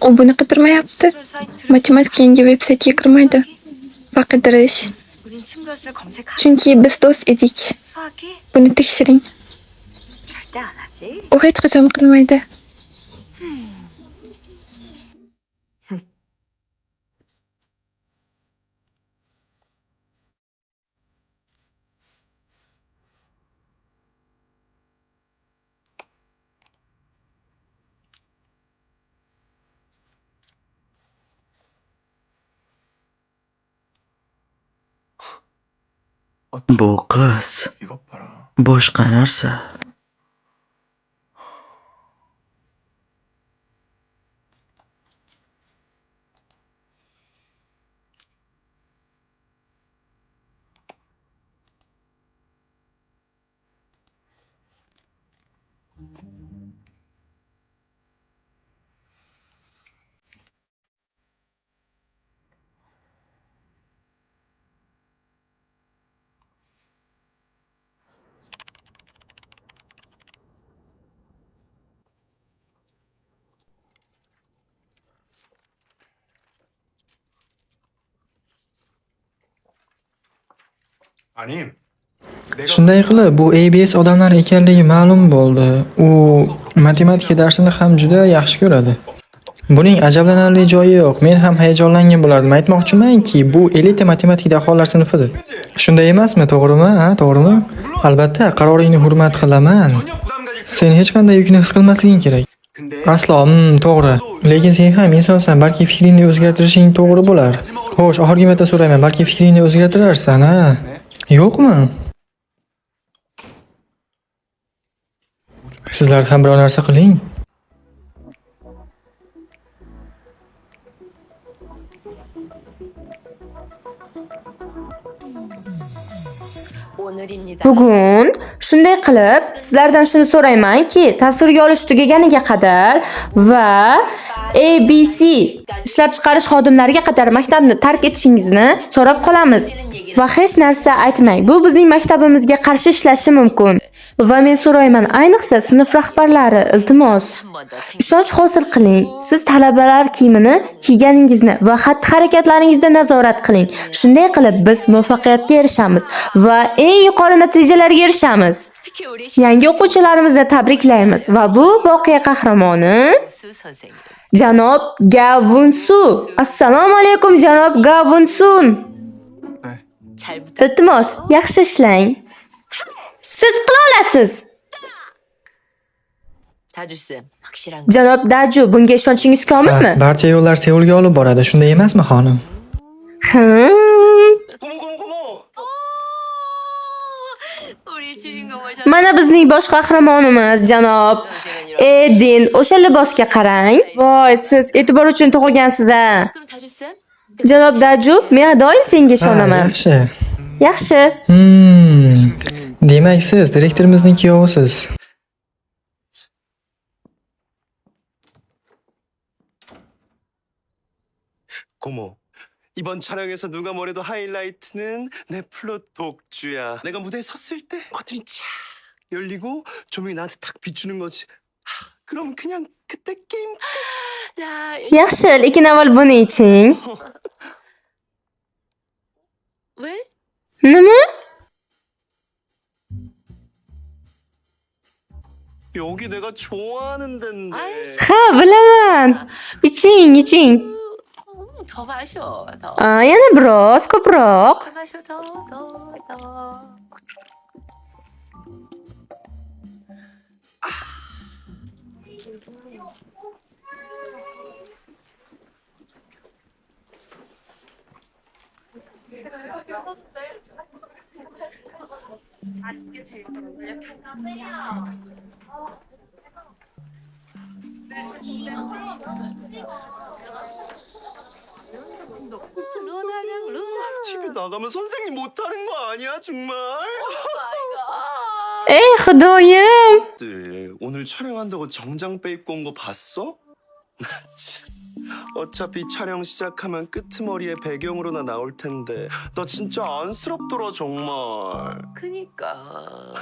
U buni qidirmayapti. Matematika yangi veb-saytga kirmaydi va qidirish. Chunki biz do'st edik. Buni tekshiring. U hech qachon qilmaydi. Bu qiz boshqa narsa. Shunday qilib, bu ABS odamlar ekanligi ma'lum bo'ldi. U matematika darsini ham juda yaxshi ko'radi. Buning ajablanarli joyi yo'q. Men ham hayajonlangan bo'lardim. Aytmoqchimanki, bu elita matematika daholar sinfidir. Shunday emasmi, to'g'rimi? Ha, to'g'rimi? Albatta, qaroringni hurmat qilaman. Sen hech qanday yukni his qilmasliging kerak. Aslo, to'g'ri. Lekin sen ham insonsan, balki fikringni o'zgartirishing to'g'ri bo'lar. Xo'sh, oxirgi marta so'rayman, balki fikringni o'zgartirarsan, ha? Yo'qmi? Sizlar ham biror narsa qiling. Bugun shunday qilib sizlardan shuni so'raymanki, tasvirga olish tugaganiga qadar va ABC ishlab chiqarish xodimlariga qadar maktabni tark etishingizni so'rab qolamiz. Va hech narsa aytmang. Bu bizning maktabimizga qarshi ishlashi mumkin. Va men so'rayman, ayniqsa sinf rahbarlari, iltimos, ishonch hosil qiling. Siz talabalar kiyimini kiyganingizni va xatti-harakatlaringizda nazorat qiling. Shunday qilib biz muvaffaqiyatga erishamiz va eng yuqori natijalarga erishamiz. Yangi o'quvchilarimizni tabriklaymiz va bu voqea qahramoni janob Gavunsu. Assalomu alaykum janob Gavunsun. Iltimos, yaxshi ishlang. Siz qila olasiz. Janob Daju, bunga ishonchingiz komilmi? Barcha yo'llar Seulga olib boradi, shunday emasmi, xonim? Mana bizning bosh qahramonimiz janob Edin. O'sha libosga qarang. Voy, siz e'tibor uchun tug'ilgansiz-a. Janob Daju, men doim senga ishonaman. Yaxshi. Yaxshi. Demak, siz direktorimizning kuyovisiz. 고모, 이번 촬영에서 누가 뭐래도 하이라이트는 내 플롯 독주야. 내가 무대에 섰을 때 커튼이 쫙 열리고 조명이 나한테 딱 비추는 거지. 그럼 그냥 그때 게임 끝. Yaxshi, lekin avval buni iching. Nima? 여기 내가 좋아하는 데인데. Ha, bilaman. Iching, iching. 더 마셔. 더. Yana biroz ko'proq. 더 마셔. 더. 집에 나가면 선생님 못하는 거 아니야 정말? Ey xudoyim. 오늘 촬영한다고 정장 빼입고 온 거 봤어? 어차피 촬영 시작하면 끄트머리에 배경으로나 나올 텐데 나 진짜 안쓰럽더라 정말. 그니까.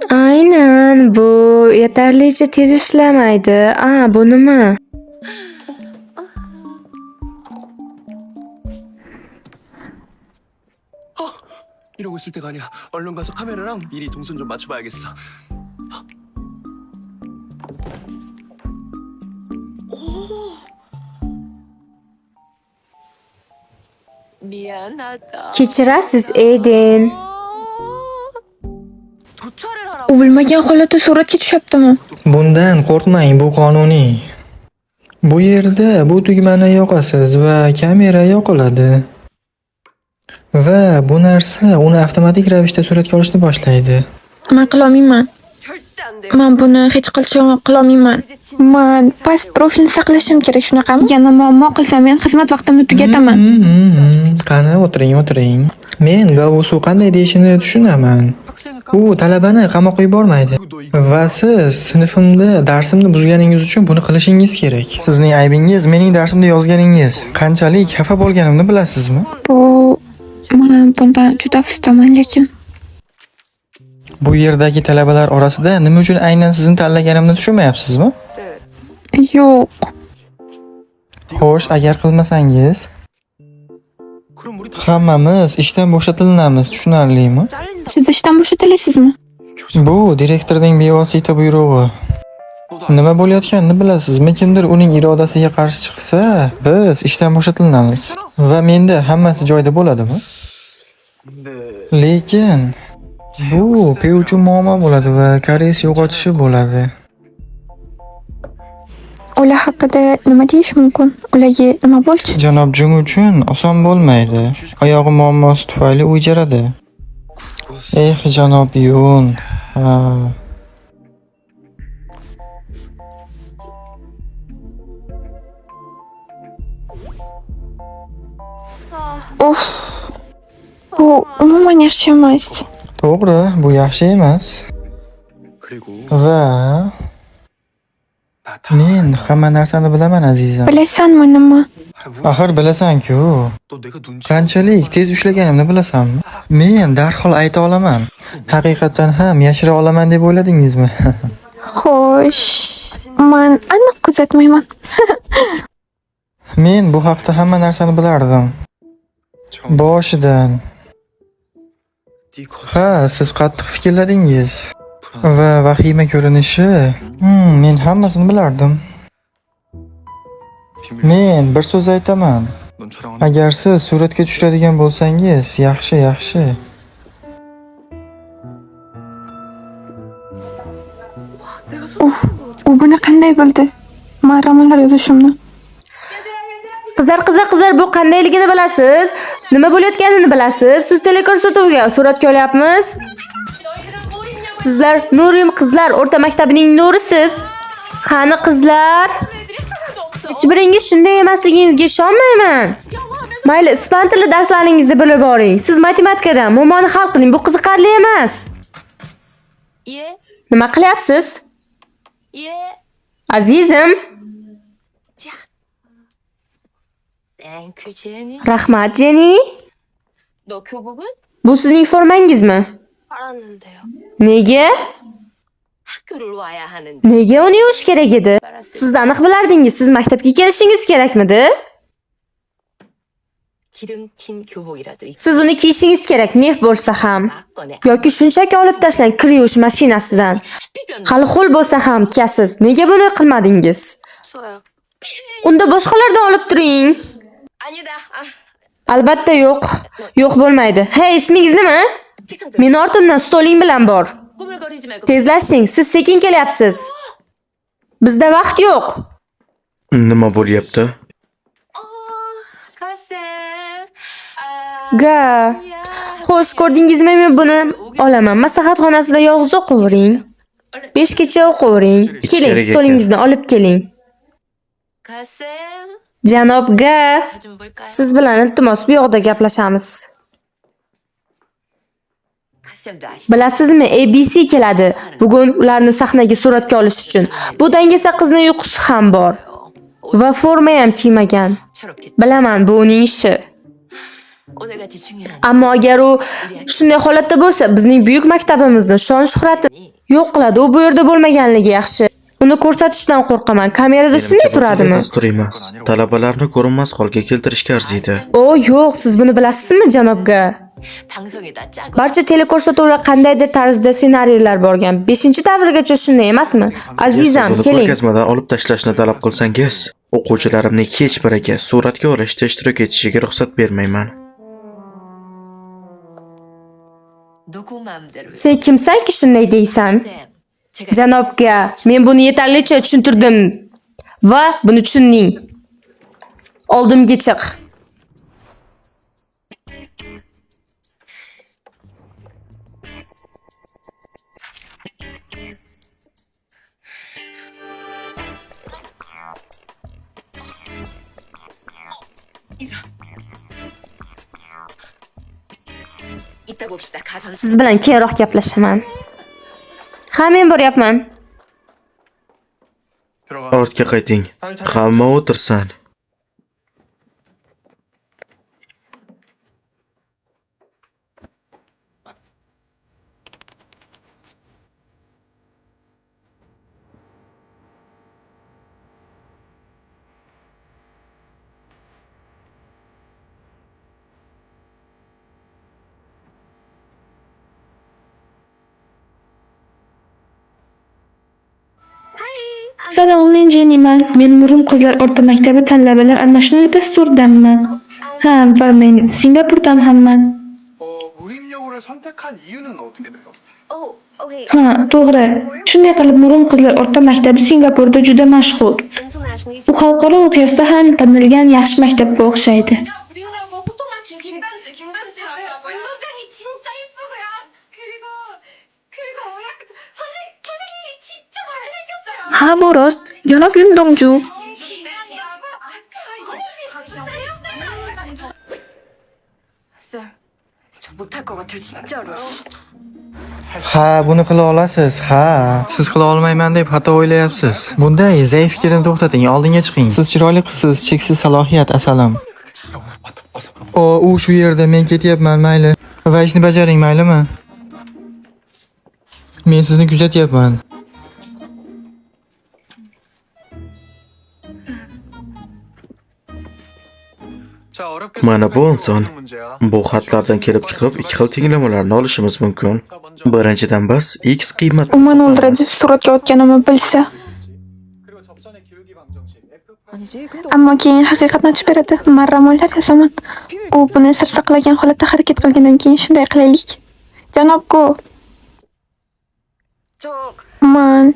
Aynan. bu yetarlicha tez ishlamaydi. Bu nima? 이러고 있을 때가 아니야. 얼른 가서 카메라랑 미리 동선 좀 맞춰봐야겠어. 미안하다. Kechirasiz, Eden. 도촬을 하라고. u bilmagan holatda suratga tushyaptimi? Bundan qo'rqmang, bu qonuniy. Bu yerda bu tugmani yoqasiz va kamera yoqiladi. Va bu narsa uni avtomatik ravishda suratga olishni boshlaydi. Men qila olmayman. 절대 안 돼. Men buni hech qachon qila olmayman. Men past profilni saqlashim kerak, shunaqami? Yana muammo qilsam men xizmat vaqtimni tugataman. Qani, o'tiring. Men va u qanday deyishini tushunaman. U talabani qamoqqa yubormaydi. Va siz sinfimda darsimni buzganingiz uchun buni qilishingiz kerak. Sizning aybingiz mening darsimda yozganingiz. Qanchalik xafa bo'lganimni bilasizmi? Men bundan juda afsusdaman, lekin Bu yerdagi talabalar orasida nima uchun aynan sizni tanlaganimni tushunmayapsizmi? yo'q. Xo'sh, agar qilmasangiz, 그럼 우리 다 hammamiz ishdan bo'shatilinamiz, tushunarlimi? Siz ishdan bo'shatilasizmi? Bu direktorning bevosita buyrug'i. Nima bo'layotganini bilasizmi? Kimdir uning irodasiga qarshi chiqsa, biz ishdan bo'shatilinamiz. Va menda hammasi joyida bo'ladimi? 네. Lekin bu P uchun muammo bo'ladi va koreys yo'qotishi bo'ladi. Ular haqida nima deyish mumkin? Ularga nima bo'ldi? Janob Jung uchun oson bo'lmaydi. Oyog'i muammosi tufayli u ijarada. Janob Yun. Bu umuman yaxshi emas. To'g'ri, bu yaxshi emas. 그리고 Va 나 다. men hamma narsani bilaman, azizam. Bilasanmi nima? Axir bilasan-ku. 너 내가 눈치. Qanchalik tez ushlaganimni bilasanmi? Men darhol ayta olaman. Haqiqatan ham yashira olaman deb o'yladingizmi? Xo'sh, men aniq kuzatmayman. Men bu haqda hamma narsani bilardim. Boshidan. 네 거짓. Ha, siz qattiq fikrladingiz. Va vahima ko'rinishi. Men hammasini bilardim. Men bir so'z aytaman. 넌 촬영하는. Agar siz suratga tushiradigan bo'lsangiz, yaxshi. U buni qanday bildi? Men romanlar yozishimni. Qizlar, bu qandayligini bilasiz? Nima bo'layotganini bilasiz? Siz teleko'rsatuvga suratga olyapmiz. Sizlar Nurim qizlar o'rta maktabining nurisiz. Qani qizlar? Hech biringiz shunday emasligingizga ishonmayman. Mayli, ispan tili darslaringizni bilib boring. Siz matematikadan muammoni hal qiling. Bu qiziqarli emas. 예, Nima qilyapsiz? 예. Azizim, 자. 땡큐 제니. rahmat Jenny. 너 교복은? Bu sizning formangizmi? 알았는데요. Nega? 학교를 와야 하는데. Nega uni yuvish kerak edi? Siz aniq bilardingiz, siz maktabga kelishingiz kerakmidi? 기름 튄 교복이라도 입고 Siz uni kiyishingiz kerak, neft bo'lsa ham. 막 꺼내. Yoki shunchaki olib tashlang kir yuvish mashinasidan. 비변 Hali ho'l bo'lsa ham kiyasiz. Nega buni qilmadingiz? 없어요. Unda boshqalardan olib turing. 아니다. Albatta yo'q. Yo'q bo'lmaydi. Hey, ismingiz nima? 책상 좀. Meni ortimdan stoling bilan bor. 꾸물거리지 말고. Tezlashing, siz sekin kelyapsiz. Bizda vaqt yo'q. nima bo'lyapti? 가쌤. Ga. Xo'sh, ko'rdingizmi, men buni olaman. Maslahatxonasida yolg'iz o'qivering. 5 kecha o'qivering. Keling, stolingizni olib keling. 가쌤. Janob Ga. 저 좀 볼까요? Siz bilan iltimos bu yoqda gaplashamiz. 가쌤도 아시죠? Bilasizmi, ABC keladi. Bugun ularni sahnaga suratga olish uchun. Bu dangasa qizning uyqusi ham bor. Va forma ham kiymagan. 저렇게 Bilaman, bu uning ishi. 오늘같이 중요한 Ammo agar u shunday holatda bo'lsa, bizning buyuk maktabimizni shon-shuhrati yo'q qiladi. U bu yerda bo'lmaganligi yaxshi. Uni ko'rsatishdan qo'rqaman. Kamerada shunday turadimi? Dastur emas. Talabalarni ko'rinmas holga keltirishga arziydi. O, yo'q, siz buni bilasizmi, janobga? 방송에다 짜고 Barcha teleko'rsatuvlar qandaydir tarzda ssenariylar borgan. 5-davrgacha shunday emasmi? Azizam, Siz uni keling. ko'rgazmadan olib tashlashni talab qilsangiz, o'quvchilarimning hech biriga suratga olishda ishtirok etishiga ruxsat bermayman. 누구 마음대로 Sen kimsanki shunday deysan? 쌤, 제가 Janobga, men buni yetarlicha tushuntirdim va buni tushuning. Oldimga chiq. 이따 봅시다. 가전 Siz bilan keyinroq gaplashaman. Ha, men boryapman. Ortga qayting. Hamma o'tirsin. Salom, men Jenniman. Men Murum qizlar o'rta maktabi talabalar almashinuv dasturidanman. Ha, va men Singapurdanman. 무림여고를 선택한 이유는 어떻게 돼요? Ha, to'g'ri. Shunday qilib Murum qizlar o'rta maktabi Singapurda juda mashhur. U xalqaro miqyosda ham tanilgan yaxshi maktabga o'xshaydi. 우리나라 뭐 포토만 김단지라고 운동장이 진짜 예쁘고요. 그리고 선생님이 진짜 잘생겼어요. Ha, bu rost. Janob Yundongju. 쌤, 저 못할 것 같아요, 진짜로. Ha, buni qila olasiz. Ha, siz qila olmayman deb xato o'ylayapsiz. Bunday zaif fikrni to'xtating, oldinga chiqing. Siz chiroyli qizsiz, cheksiz salohiyat asalim. U shu yerda, men ketyapman, mayli. Va ishni bajaring, maylimi? Men sizni kuzatyapman. Mana bu inson. Bu xatlardan kelib chiqib, ikki xil tenglamalarni olishimiz mumkin. Birinchidan biz X qiymat U meni o'ldiradi, suratga otganimni bilsa. Ammo keyin haqiqatni ochib beradi. Men romanlar yozaman. U buni sir saqlagan holatda harakat qilgandan keyin shunday qilaylik. Janob Go, 저 man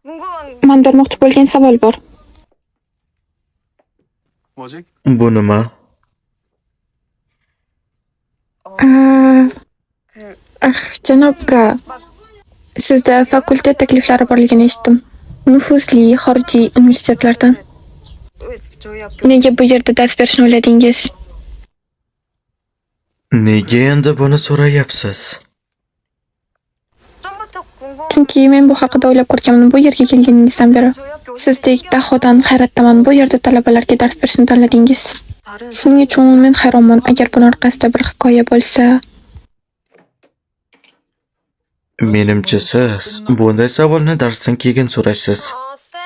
궁금한 bermoqchi bo'lgan savol bor. 뭐지? bu nima? Janobga, sizda fakultet takliflari borligini eshitdim. Nufuzli xorijiy universitetlardan. 왜 저희 학교 Nega bu yerda dars berishni o'yladingiz? Nega endi buni so'rayapsiz? 전부터 궁금 Chunki men bu haqida o'ylab ko'rganman bu yerga kelganingizdan beri. 저희 학교 Sizdek dahodan hayratdaman. Bu yerda talabalarga dars berishni tanladingiz. 다른 Shuning uchun men hayronman. Agar buni orqasida bir hikoya bo'lsa, Menimcha siz bunday savolni darsdan keyin so'raysiz. 쌤,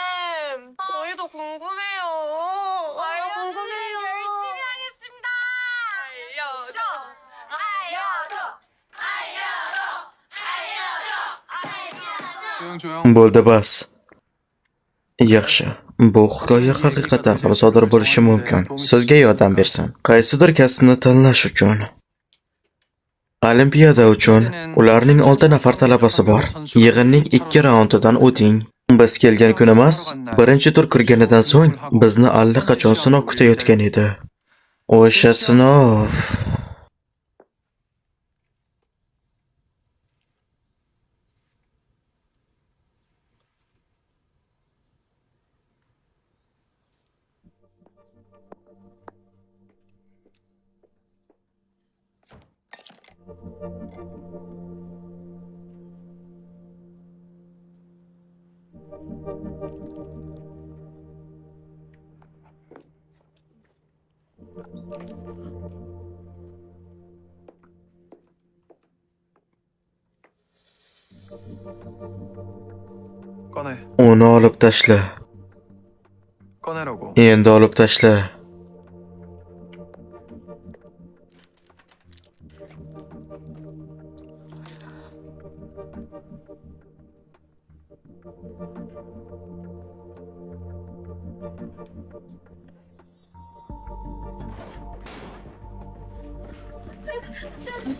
저희도 궁금해요. 아유, 궁금해요. 열심히 하겠습니다. 알려줘. 조용. Bo'ldi bas. Yaxshi. Bu hikoya haqiqatan ham sodir bo'lishi mumkin. Sizga yordam bersin. Qaysidir kasbni tanlash uchun. Olimpiada uchun ularning 6 nafar talabasi bor. Yig'inning 2 raundidan o'ting. Biz kelgan kunimiz birinchi tur kirganidan so'ng bizni allaqachon sinov kutayotgan edi. O'sha sinov 꺼내. Uni olib tashla. 꺼내라고. Endi olib tashla.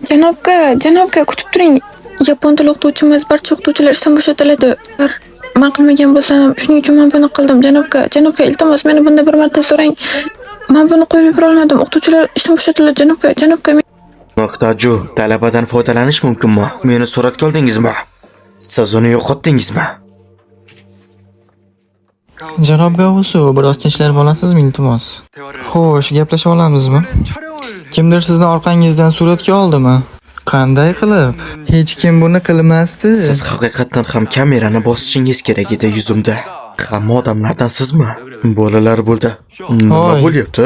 Janobga kutib turing. Yapon tili o'qituvchimiz barcha o'qituvchilar ishdan bo'shatiladi. Agar man qilmagan bo'lsam, shuning uchun men buni qildim. Janobga iltimos meni bunda bir marta so'rang. Men buni qo'yib yubora olmadim. O'qituvchilar ishdan bo'shatiladi. Janobga Muhtaju, talabadan foydalanish mumkinmi? Meni suratga oldingizmi? Siz uni yo'qotdingizmi? Janob Gavusu, biroz tinchlanib olasizmi, iltimos? 대화를 Xo'sh, gaplashib olamizmi? 촬영을 Kimdir sizni orqangizdan suratga oldimi? Qanday qilib? Hech kim buni qilmasdi. Siz haqiqatan ham kamerani bosishingiz kerak edi yuzimda. Hamma odamlardan sizmi? Bolalar bo'ldi. Nima Hoy. bo'lyapti?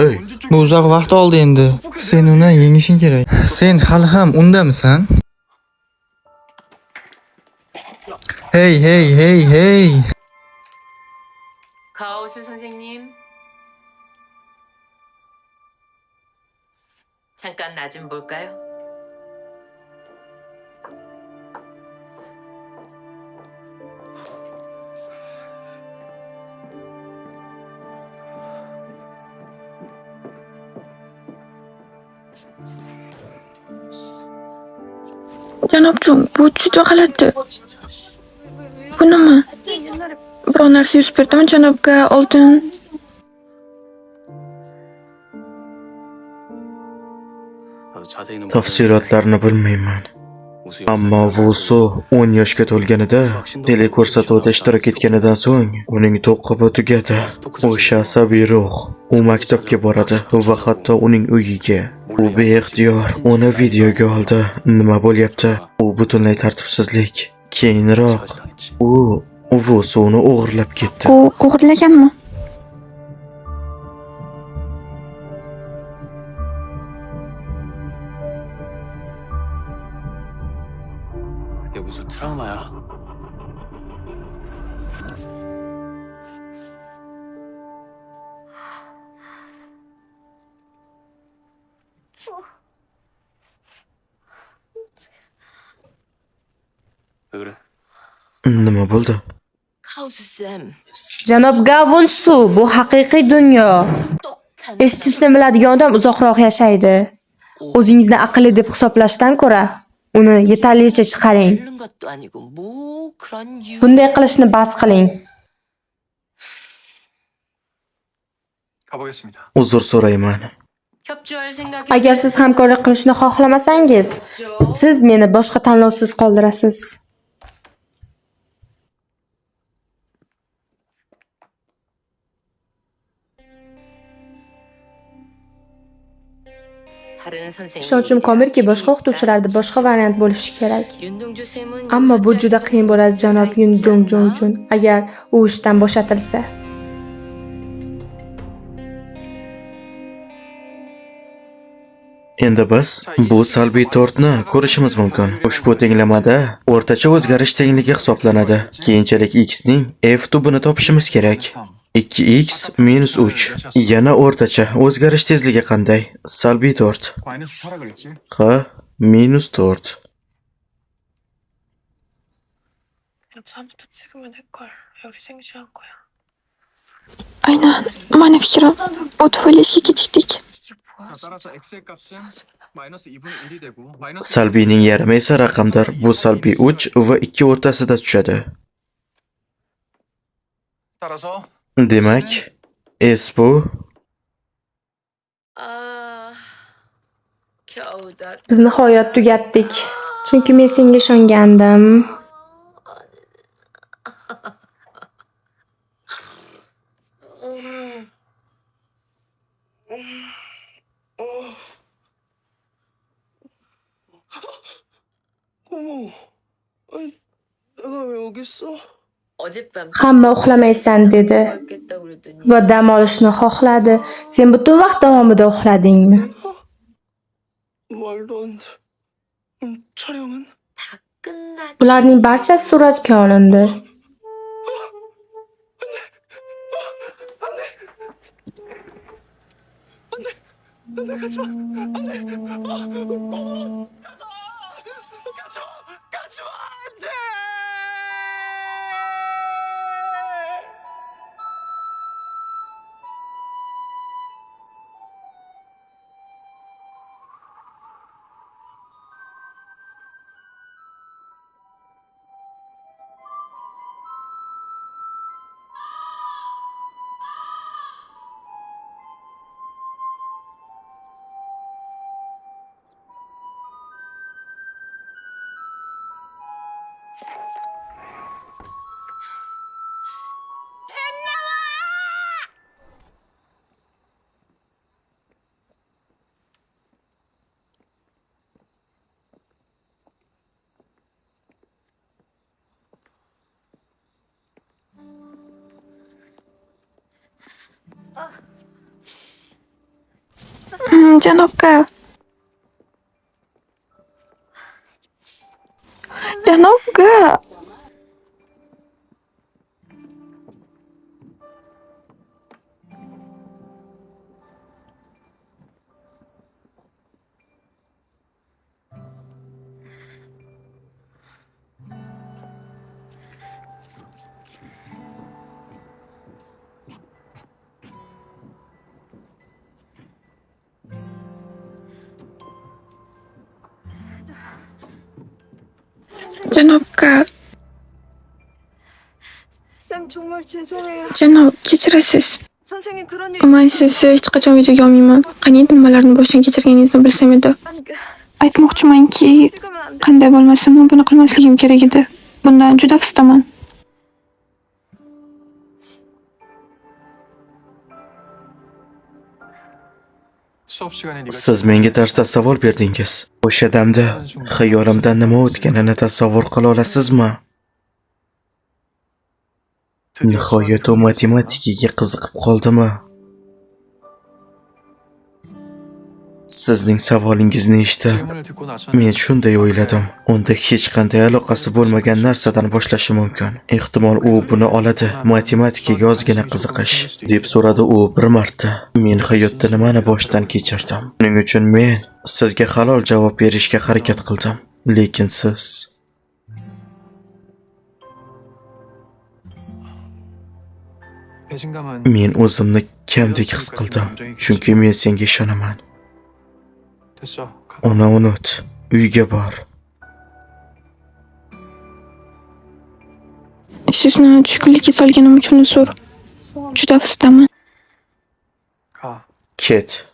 Bu uzoq vaqt oldi endi. Sen uni yengishing kerak. Sen hali ham undamisan? Hey. 가오수 선생님. 잠깐 나 좀 볼까요? Janobjon, bu juda g'alati. Bu nima? Biror narsa yuz berdimi janobga oldin? Tafsilotlarni bilmayman. Ammo Vusu 10 yoshga to'lganida teleko'rsatuvda ishtirok etganidan so'ng uning to'qibi tugadi. O'sha asabiy ruh u maktabga boradi va hatto uning uyiga. U beixtiyor uni videoga oldi. Nima bo'lyapti? U butunlay tartibsizlik. Keyinroq u Vusuni o'g'irlab ketdi. O'g'irlaganmi? 이게 무슨 트라우마야? 왜 그래? Nima bo'ldi? 가오수 쌤. Janob Gavunsu, bu haqiqiy dunyo. Eshitishni biladigan odam uzoqroq yashaydi. O'zingizni aqlli deb hisoblashdan ko'ra, uni yetarlicha chiqaring. 잃는 것도 아니고 뭐 그런 유. Bunday qilishni bas qiling. 가보겠습니다. Uzr so'rayman. 협조할 생각이. Agar siz hamkorlik qilishni xohlamasangiz, siz meni boshqa tanlovsiz qoldirasiz. 다른 선생님. Ishonchim komilki, boshqa o'qituvchilarda boshqa variant bo'lishi kerak. 윤동주 쌤은 Ammo bu juda qiyin bo'ladi janob Yun Dong-jun uchun, agar u ishdan bo'shatilsa. Endi biz bu salbiy tortni ko'rishimiz mumkin. Ushbu tenglamada o'rtacha o'zgarish tengligi hisoblanadi. Keyinchalik x ning f tubini topishimiz kerak. 2x minus 3. Yana o'rtacha o'zgarish tezligi qanday? Salbiy tort. 마이너스 4라 그랬지? Ha, minus 4. 처음부터 찍으면 할걸. 왜 우리 생시한 거야? Aynan, meni fikrim. U tufayli ishga kechikdik. 이게 뭐야? 자, 따라서 x의 값은 마이너스 2분의 1이 되고 마이너스 Salbiyning yarmi esa raqamdir. Bu salbiy 3 va 2 o'rtasida tushadi. 따라서 Demak, s bu 아 겨우 다. Biz nihoyat tugatdik. Chunki men senga ishongandim. 어머, 아니, 내가 왜 여기 있어? 어젯밤 Hamma uxlamaysan dedi 깼다 그랬더니 va dam olishni xohladi. Sen butun vaqt davomida uxladingmi? 말도 안 돼. 촬영은? 다 끝나. Ularning barchasi suratga olindi. 안돼 가지마 안돼 가지마 안돼 Janobga. Janobga. Janobga. 쌤 정말 죄송해요. Janob, kechirasiz. 선생님 그런 일 Men sizni hech qachon videoga olmayman. Qanday nimalarni boshdan kechirganingizni bilsam edi. Aytmoqchimanki, 찍으면 안 돼. qanday bo'lmasin, men buni qilmasligim kerak edi. Bundan juda afsusdaman. Siz menga darsda savol berdingiz. O'sha damda xayolimdan nima o'tganini tasavvur qila olasizmi? Nihoyat u matematikaga qiziqib qoldimi? Sizning savolingizni eshitib, men shunday o'yladim. Unda hech qanday aloqasi bo'lmagan narsadan boshlashi mumkin. Ehtimol u buni oladi. Matematikaga ozgina qiziqish, deb so'radi u bir marta. Men hayotda nimani boshdan kechirdim? Shuning uchun men sizga halol javob berishga harakat qildim. Lekin siz men o'zimni kamdek his qildim. Chunki men senga ishonaman. Uni unut. Uyga bor. Sizni tushkunlikka solganim uchun uzr. Juda afsusdaman. Ket.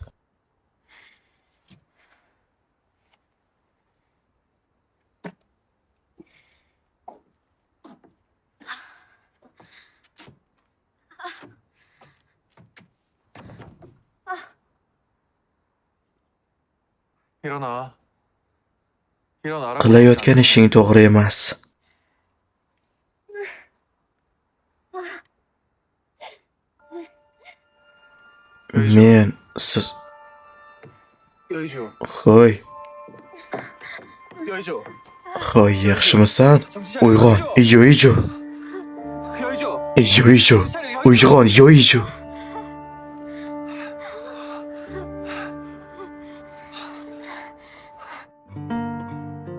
Qilayotgan ishing to'g'ri emas. Men siz Xo'y. Xo'y, yaxshimisan? Uyg'on, Yoijo. Yoijo. Uyg'on, Yoijo.